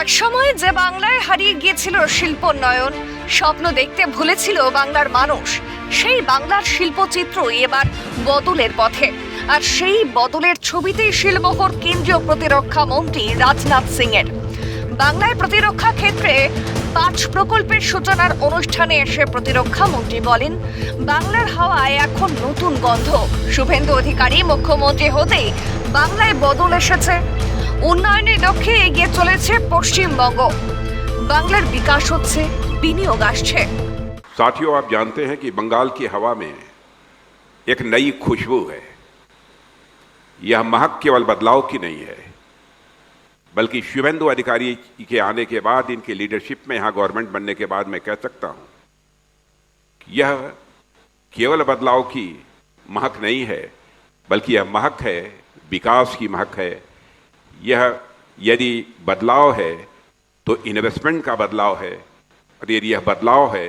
এক সময় যে বাংলায় হারিয়ে গিয়েছিল শিল্পোন্নয়ন, স্বপ্ন দেখতে ভুলেছিল বাংলার মানুষ, সেই বাংলার শিল্পচিত্রই এবার বদলের পথে। আর সেই বদলের ছবিতেই শিলমোহর কেন্দ্রীয় প্রতিরক্ষা মন্ত্রী রাজনাথ সিং এর। বাংলায় প্রতিরক্ষা ক্ষেত্রে 5 প্রকল্পের সূচনার অনুষ্ঠানে এসে প্রতিরক্ষা মন্ত্রী বলেন, বাংলার হাওয়ায় এখন নতুন গন্ধ। শুভেন্দু অধিকারী মুখ্যমন্ত্রী হতেই বাংলায় বদল এসেছে। উন্নয়নের লক্ষ্যে এগিয়ে চলেছে পশ্চিমবঙ্গ। বাংলার বিকাশ হচ্ছে, বিনিয়োগ আসছে। साथियों, आप जानते हैं कि बंगाल की हवा में एक नई खुशबू है। यह महक केवल बदलाव की नहीं है, बल्कि शुभेंदु अधिकारी के आने के बाद, इनके लीडरशिप में यहाँ गवर्नमेंट बनने के बाद मैं कह सकता हूँ कि यह केवल बदलाव की महक नहीं है, बल्कि यह महक है, विकास की महक है। यह यदि बदलाव है तो इन्वेस्टमेंट का बदलाव है, और यदि यह बदलाव है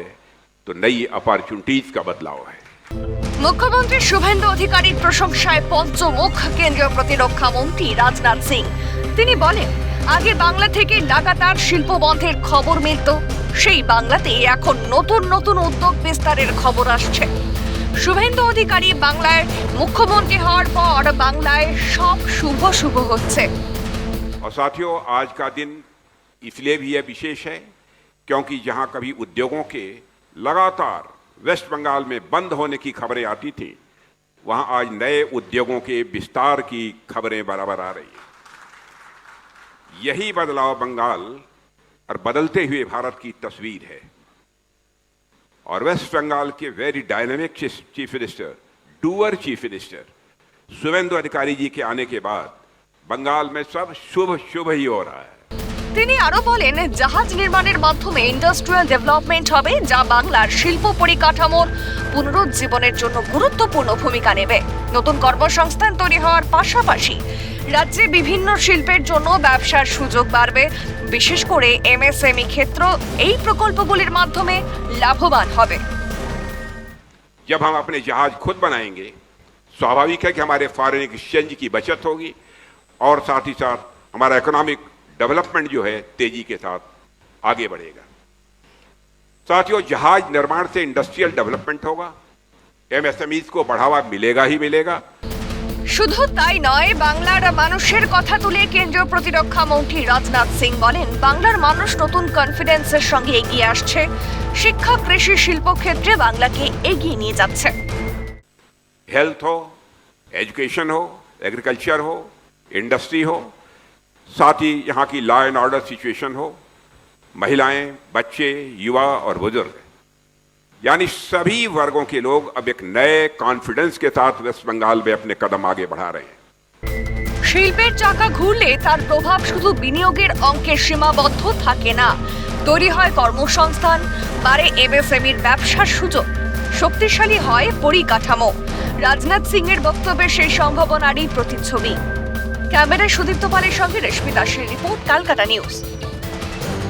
तो नई अपॉर्चुनिटीज का बदलाव है। মুখ্যমন্ত্রী শুভেন্দু অধিকারীর প্রশংসায় পঞ্চমুখ কেন্দ্রীয় প্রতিরক্ষা মন্ত্রী রাজনাথ সিং। তিনি বলেন, আগে বাংলা থেকে লাগাতার শিল্প বন্ধের খবর মিলত, সেই বাংলাতে এখন নতুন নতুন উদ্যোগ বিস্তারের খবর আসছে। শুভেন্দু অধিকারী বাংলায় মুখ্যমন্ত্রী হওয়ার পর বাংলায় সব শুভ শুভ হচ্ছে। और साथियों, आज का दिन इसलिए भी यह विशेष है क्योंकि जहां कभी उद्योगों के लगातार वेस्ट बंगाल में बंद होने की खबरें आती थी, वहां आज नए उद्योगों के विस्तार की खबरें बराबर आ रही हैं। यही बदलाव बंगाल और बदलते हुए भारत की तस्वीर है। और वेस्ट बंगाल के very dynamic chief minister, doer chief minister Suvendu Adhikari ji के आने के बाद बंगाल में सब शुभ शुभ ही हो रहा है। তিনি আরো বলেন, জাহাজ নির্মাণের মাধ্যমে ইন্ডাস্ট্রিয়াল ডেভেলপমেন্ট হবে, যা বাংলার শিল্প পরিকাঠামোর পুনরুজ্জীবনের জন্য গুরুত্বপূর্ণ ভূমিকা নেবে। নতুন কর্মসংস্থান তৈরি হওয়ার পাশাপাশি রাজ্যে বিভিন্ন শিল্পের জন্য ব্যবসার সুযোগ বাড়বে। বিশেষ করে এমএসএমই ক্ষেত্র এই প্রকল্পগুলির মাধ্যমে লাভবান হবে। जब हम अपने जहाज खुद बनाएंगे, स्वाभाविक है कि हमारे फॉरेन एक्सचेंज की बचत होगी, और साथ ही साथ हमारा इकोनॉमिक डेवलपमेंट जो है तेजी के साथ आगे बढ़ेगा। साथियों, जहाज निर्माण से इंडस्ट्रियल डेवलपमेंट होगा, एमएसएमईज को बढ़ावा मिलेगा ही मिलेगा। শুধু তাই নয়, বাংলার মানুষের কথা তুলে কেন্দ্রীয় প্রতিরক্ষা মন্ত্রী রাজনাথ সিং বলেন, বাংলার মানুষ নতুন কনফিডেন্সের সঙ্গে এগিয়ে আসছে। শিক্ষা, কৃষি, শিল্প ক্ষেত্রে বাংলাকে এগিয়ে নিয়ে যাচ্ছে। हेल्थ हो, एजुकेशन हो, एग्रीकल्चर हो, इंडस्ट्री हो, साथ ही यहाँ की लॉ एंड ऑर्डर सिचुएशन हो, महिलाएं, बच्चे, युवा और बुजुर्ग, यानी सभी वर्गों के लोग अब एक नए कॉन्फिडेंस के साथ वेस्ट बंगाल में अपने कदम आगे बढ़ा रहे हैं। শিল্পের চাকা ঘুরলে তার প্রভাব শুধু বিনিয়োগের অঙ্কে সীমাবদ্ধ থাকে না, তৈরি হয় কর্মসংস্থান, বাড়ে এমএসএমইর ব্যবসার সুযোগ, শক্তিশালী হয় পরিকাঠামো। রাজনাথ সিং এর বক্তব্যে সেই সম্ভাবনারই প্রতিচ্ছবি। ক্যামেরায় সুদীপ্ত পালের সঙ্গে রেশমি দাসের রিপোর্ট, কলকাতা নিউজ।